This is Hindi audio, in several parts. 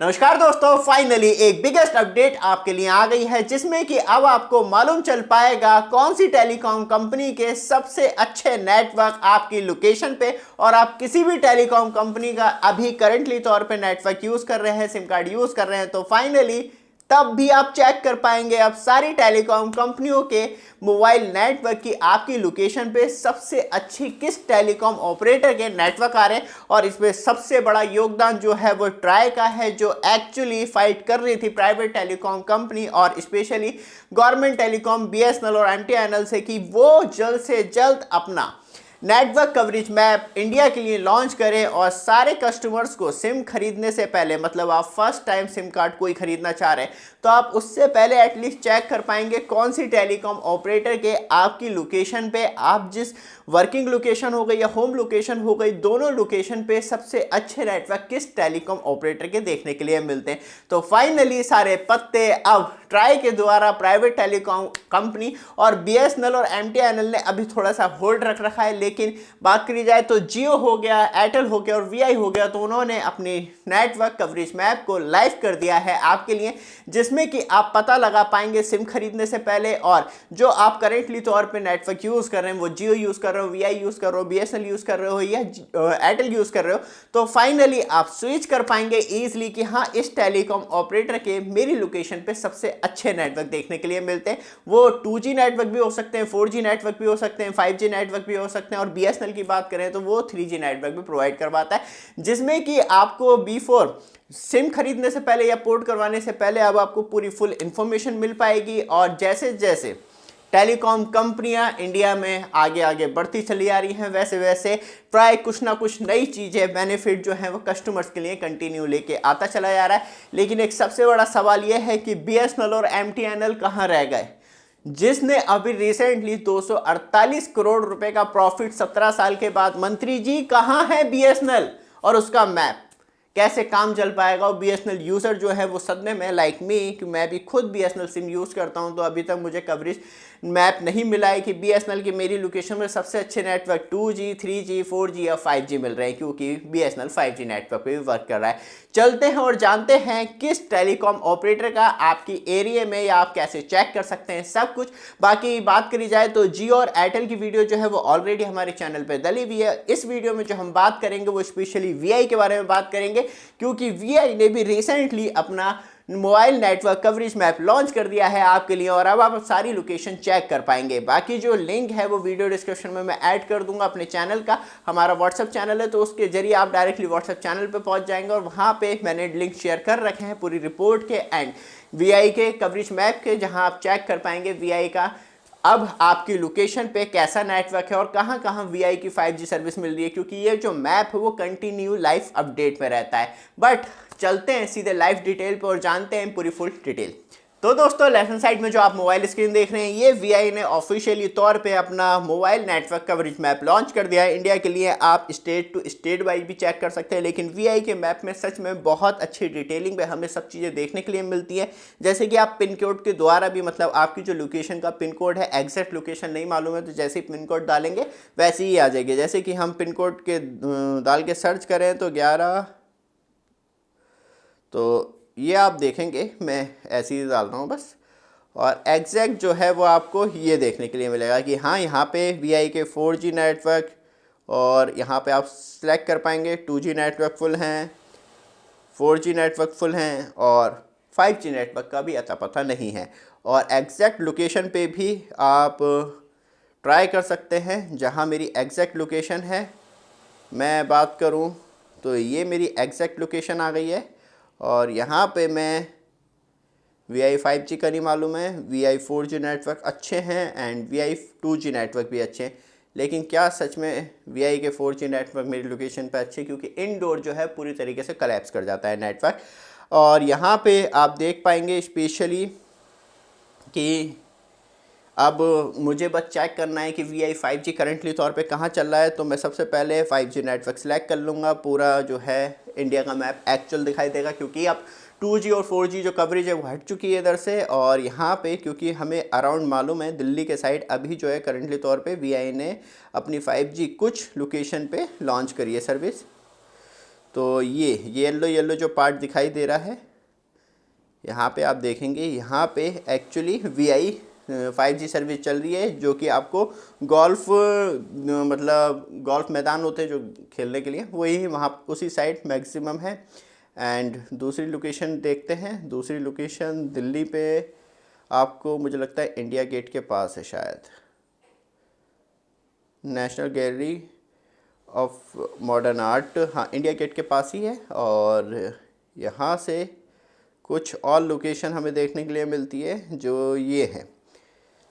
नमस्कार दोस्तों, फाइनली एक बिगेस्ट अपडेट आपके लिए आ गई है जिसमें कि अब आपको मालूम चल पाएगा कौन सी टेलीकॉम कंपनी के सबसे अच्छे नेटवर्क आपकी लोकेशन पे और आप किसी भी टेलीकॉम कंपनी का अभी करंटली तौर पे नेटवर्क यूज कर रहे हैं, सिम कार्ड यूज कर रहे हैं, तो फाइनली तब भी आप चेक कर पाएंगे अब सारी टेलीकॉम कंपनियों के मोबाइल नेटवर्क की आपकी लोकेशन पे सबसे अच्छी किस टेलीकॉम ऑपरेटर के नेटवर्क आ रहे हैं। और इसमें सबसे बड़ा योगदान जो है वो ट्राई का है, जो एक्चुअली फाइट कर रही थी प्राइवेट टेलीकॉम कंपनी और स्पेशली गवर्नमेंट टेलीकॉम बीएसएनएल और एमटीएनएल से कि वो जल्द से जल्द अपना नेटवर्क कवरेज मैप इंडिया के लिए लॉन्च करें और सारे कस्टमर्स को सिम खरीदने से पहले, मतलब आप फर्स्ट टाइम सिम कार्ड कोई खरीदना चाह रहे हैं तो आप उससे पहले एटलीस्ट चेक कर पाएंगे कौन सी टेलीकॉम ऑपरेटर के आपकी लोकेशन पे, आप जिस वर्किंग लोकेशन हो गई या होम लोकेशन हो गई, दोनों लोकेशन पे सबसे अच्छे नेटवर्क किस टेलीकॉम ऑपरेटर के देखने के लिए मिलते हैं। तो फाइनली सारे पत्ते अब ट्राई के द्वारा प्राइवेट टेलीकॉम कंपनी और बीएसएनएल और एमटीएनएल ने अभी थोड़ा सा होल्ड रख रखा है, लेकिन बात करी जाए तो जियो हो गया, एयरटेल हो गया और वीआई हो गया, तो उन्होंने अपनी नेटवर्क कवरेज मैप को लाइव कर दिया है आपके लिए, जिसमें कि आप पता लगा पाएंगे सिम खरीदने से पहले और जो आप करेंटली तौर पे नेटवर्क यूज कर रहे हैं, वो जियो यूज कर रहे हो, वीआई यूज कर रहे हो, बीएसएनएल यूज कर रहे हो या एयरटेल यूज कर रहे हो, तो फाइनली आप स्विच कर पाएंगे इजीली कि हाँ इस टेलीकॉम ऑपरेटर के मेरी लोकेशन पे सबसे अच्छे नेटवर्क देखने के लिए मिलते हैं। वो 2G नेटवर्क भी हो सकते हैं, 4G नेटवर्क भी हो सकते हैं, 5G नेटवर्क भी हो सकते हैं और बीएसएनएल की बात करें तो वो 3G नेटवर्क भी प्रोवाइड करवाता है, जिसमें कि आपको बिफोर सिम खरीदने से पहले या पोर्ट करवाने से पहले अब आपको पूरी फुल इंफॉर्मेशन मिल पाएगी। और जैसे जैसे टेलीकॉम कंपनियां इंडिया में आगे आगे बढ़ती चली आ रही हैं, वैसे वैसे प्राय कुछ ना कुछ नई चीज़ें, बेनिफिट जो है वो कस्टमर्स के लिए कंटिन्यू लेके आता चला जा रहा है। लेकिन एक सबसे बड़ा सवाल यह है कि बीएसएनएल और एमटीएनएल कहाँ रह गए, जिसने अभी रिसेंटली 248 करोड़ रुपए का प्रॉफिट 17 साल के बाद, मंत्री जी कहाँ है बीएसएनएल और उसका मैप कैसे काम चल पाएगा। और बीएसएनएल यूज़र जो है वो सदमे में, लाइक मी, कि मैं भी खुद बीएसएनएल सिम यूज़ करता हूं तो अभी तक मुझे कवरेज मैप नहीं मिला है कि बीएसएनएल की मेरी लोकेशन में सबसे अच्छे नेटवर्क 2G, 3G, 4G या 5G मिल रहे हैं, क्योंकि बीएसएनएल 5G नेटवर्क पे भी वर्क कर रहा है। चलते हैं और जानते हैं किस टेलीकॉम ऑपरेटर का आपकी एरिया में, या आप कैसे चेक कर सकते हैं सब कुछ। बाकी बात करी जाए तो जियो और एयरटेल की वीडियो जो है वो ऑलरेडी हमारे चैनल पे डली हुई है। इस वीडियो में जो हम बात करेंगे वो स्पेशली वीआई के बारे में बात करेंगे, क्योंकि वीआई ने भी रिसेंटली अपना mobile network coverage map launch कर दिया है आपके लिए और अब आप सारी लोकेशन चेक कर पाएंगे। बाकी जो लिंक है वो वीडियो डिस्क्रिप्शन में मैं ऐड कर दूंगा अपने चैनल का, हमारा व्हाट्सएप चैनल है, तो उसके जरिए आप डायरेक्टली व्हाट्सएप चैनल पे पहुंच जाएंगे और वहां पे मैंने लिंक शेयर कर रखे हैं पूरी रिपोर्ट के एंड वीआई के कवरेज मैप के, जहां आप चेक कर पाएंगे वीआई का अब आपकी लोकेशन पे कैसा नेटवर्क है और कहां कहां वीआई की 5G सर्विस मिल रही है, क्योंकि ये जो मैप है वो कंटिन्यू लाइव अपडेट में रहता है। बट चलते हैं सीधे लाइव डिटेल पे और जानते हैं पूरी फुल डिटेल। तो दोस्तों लेफ्ट हैंड साइड में जो आप मोबाइल स्क्रीन देख रहे हैं, ये वीआई ने ऑफिशियली तौर पे अपना mobile network coverage map launch कर दिया है इंडिया के लिए। आप स्टेट टू स्टेट वाइज भी चेक कर सकते हैं, लेकिन वीआई के मैप में सच में बहुत अच्छी डिटेलिंग पे हमें सब चीज़ें देखने के लिए मिलती है। जैसे कि आप पिन कोड के द्वारा भी, मतलब आपकी जो लोकेशन का पिन कोड है, एग्जैक्ट लोकेशन नहीं मालूम है तो जैसे ही पिन कोड डालेंगे वैसे ही आ जाएगी। जैसे कि हम पिन कोड के डाल के सर्च करें तो 11, तो ये आप देखेंगे, मैं ऐसे ही डाल रहा हूँ बस, और एग्जैक्ट जो है वो आपको ये देखने के लिए मिलेगा कि हाँ यहाँ पे वीआई के 4G नेटवर्क, और यहाँ पे आप सेलेक्ट कर पाएंगे 2G नेटवर्क फुल हैं, 4G नेटवर्क फुल हैं और 5G नेटवर्क का भी अता पता नहीं है। और एग्जैक्ट लोकेशन पे भी आप ट्राई कर सकते हैं जहाँ मेरी एग्जैक्ट लोकेशन है। मैं बात करूँ तो ये मेरी एग्जैक्ट लोकेशन आ गई है और यहाँ पे मैं वीआई 5G का नहीं मालूम है, वीआई 4G नेटवर्क अच्छे हैं एंड वीआई 2G नेटवर्क भी अच्छे हैं। लेकिन क्या सच में वीआई के 4G नेटवर्क मेरी लोकेशन पे अच्छे, क्योंकि इनडोर जो है पूरी तरीके से कोलैप्स कर जाता है नेटवर्क। और यहाँ पे आप देख पाएंगे स्पेशली कि अब मुझे बस चेक करना है कि वीआई 5G करंटली तौर पे कहाँ चल रहा है, तो मैं सबसे पहले 5G नेटवर्क सेलेक्ट कर लूँगा। पूरा जो है इंडिया का मैप एक्चुअल दिखाई देगा, क्योंकि अब 2G और 4G जो कवरेज है वो हट चुकी है इधर से। और यहाँ पे क्योंकि हमें अराउंड मालूम है दिल्ली के साइड अभी जो है करंटली तौर पे वीआई ने अपनी 5G कुछ लोकेशन पे लॉन्च करी है सर्विस। तो ये येलो येलो जो पार्ट दिखाई दे रहा है, यहाँ पे आप देखेंगे, यहाँ पे एक्चुअली VI 5G सर्विस चल रही है, जो कि आपको गोल्फ मतलब गोल्फ मैदान होते हैं जो खेलने के लिए, वही वहाँ उसी साइड मैक्सिमम है। एंड दूसरी लोकेशन देखते हैं, दूसरी लोकेशन दिल्ली पे आपको मुझे लगता है इंडिया गेट के पास है शायद, national gallery of modern art, हाँ इंडिया गेट के पास ही है। और यहाँ से कुछ और लोकेशन हमें देखने के लिए मिलती है जो ये है।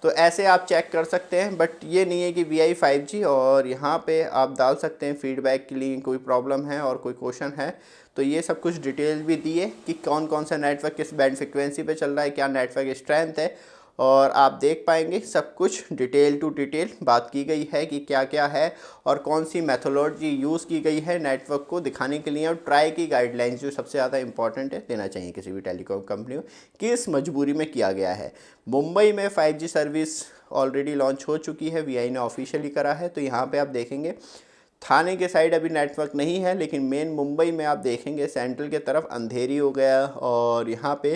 तो ऐसे आप चेक कर सकते हैं, बट ये नहीं है कि VI 5G। और यहाँ पे आप डाल सकते हैं फीडबैक के लिए, कोई प्रॉब्लम है और कोई क्वेश्चन है तो ये सब कुछ डिटेल भी दी है कि कौन कौन सा नेटवर्क किस बैंड फ्रिक्वेंसी पे चल रहा है, क्या नेटवर्क स्ट्रेंथ है, और आप देख पाएंगे सब कुछ डिटेल टू डिटेल बात की गई है कि क्या क्या है और कौन सी मेथोडोलॉजी यूज़ की गई है नेटवर्क को दिखाने के लिए। और ट्राई की गाइडलाइंस जो सबसे ज़्यादा इंपॉर्टेंट है, देना चाहिए किसी भी टेलीकॉम कंपनी को, किस मजबूरी में किया गया है। मुंबई में 5G सर्विस ऑलरेडी लॉन्च हो चुकी है, VI ने ऑफिशियली करा है। तो यहाँ पर आप देखेंगे थाने के साइड अभी नेटवर्क नहीं है, लेकिन मेन मुंबई में आप देखेंगे सेंट्रल के तरफ अंधेरी हो गया, और यहाँ पे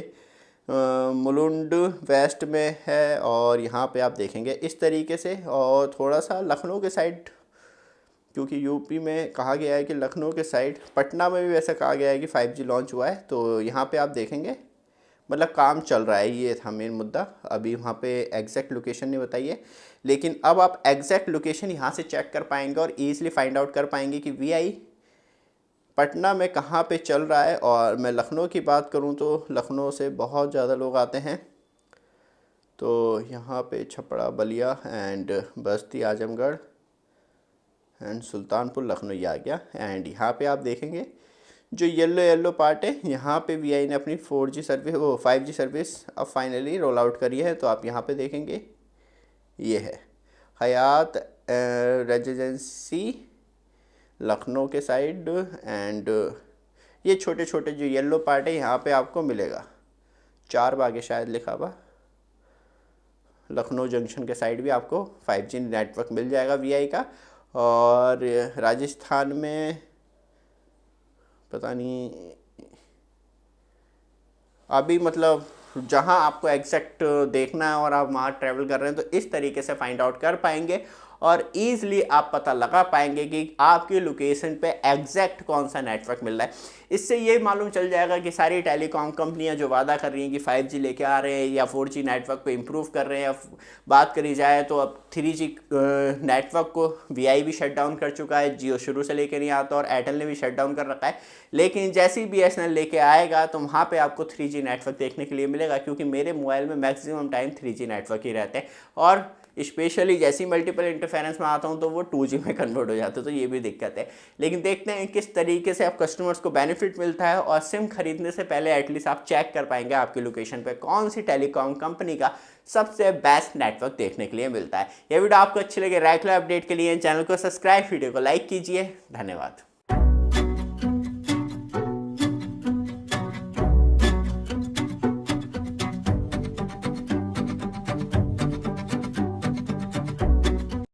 मुलुंड वेस्ट में है, और यहाँ पे आप देखेंगे इस तरीके से। और थोड़ा सा लखनऊ के साइड, क्योंकि यूपी में कहा गया है कि लखनऊ के साइड, पटना में भी वैसा कहा गया है कि 5G लॉन्च हुआ है। तो यहाँ पे आप देखेंगे मतलब काम चल रहा है, ये था मेन मुद्दा। अभी वहाँ पे एग्जैक्ट लोकेशन नहीं बताई है, लेकिन अब आप एग्जैक्ट लोकेशन यहाँ से चेक कर पाएंगे और ईज़िली फाइंड आउट कर पाएंगे कि VI पटना में कहाँ पे चल रहा है। और मैं लखनऊ की बात करूँ तो लखनऊ से बहुत ज़्यादा लोग आते हैं, तो यहाँ पे Chhapra Ballia and Basti Azamgarh and Sultanpur Lucknow ये आ गया। एंड यहाँ पे आप देखेंगे जो येलो येलो पार्ट है, यहाँ पे VI ने अपनी 4G सर्विस 5G सर्विस अब फाइनली रोल आउट करी है। तो आप यहाँ पे देखेंगे ये है हयात रेजिडेंसी लखनऊ के साइड। एंड ये छोटे छोटे जो येलो पार्ट है यहाँ पे आपको मिलेगा, 4 बागे शायद लिखा हुआ, लखनऊ जंक्शन के साइड भी आपको 5G नेटवर्क मिल जाएगा VI का। और राजस्थान में पता नहीं अभी, मतलब जहां आपको एग्जैक्ट देखना है और आप वहाँ ट्रैवल कर रहे हैं तो इस तरीके से फाइंड आउट कर पाएंगे और ईज़िली आप पता लगा पाएंगे कि आपकी लोकेशन पे एग्जैक्ट कौन सा नेटवर्क मिल रहा है। इससे ये मालूम चल जाएगा कि सारी टेलीकॉम कंपनियां जो वादा कर रही हैं कि 5G लेके आ रहे हैं या 4G नेटवर्क पे इम्प्रूव कर रहे हैं, या बात करी जाए तो अब 3G नेटवर्क को VI भी शट डाउन कर चुका है, जियो शुरू से लेके नहीं आता और एयरटेल ने भी शट डाउन कर रखा है। लेकिन जैसे ही BSNL लेके आएगा तो वहाँ पे आपको 3G नेटवर्क देखने के लिए मिलेगा, क्योंकि मेरे मोबाइल में मैक्सिमम टाइम 3G नेटवर्क ही रहते हैं। और स्पेशली जैसी मल्टीपल इंटरफेरेंस में आता हूँ तो वो 2G में कन्वर्ट हो जाता है, तो ये भी दिक्कत है। लेकिन देखते हैं किस तरीके से आप कस्टमर्स को बेनिफिट मिलता है। और सिम खरीदने से पहले एटलीस्ट आप चेक कर पाएंगे आपकी लोकेशन पे कौन सी टेलीकॉम कंपनी का सबसे बेस्ट नेटवर्क देखने के लिए मिलता है। ये वीडियो आपको अच्छी लगे, रेगुलर अपडेट के लिए चैनल को सब्सक्राइब, वीडियो को लाइक कीजिए। धन्यवाद।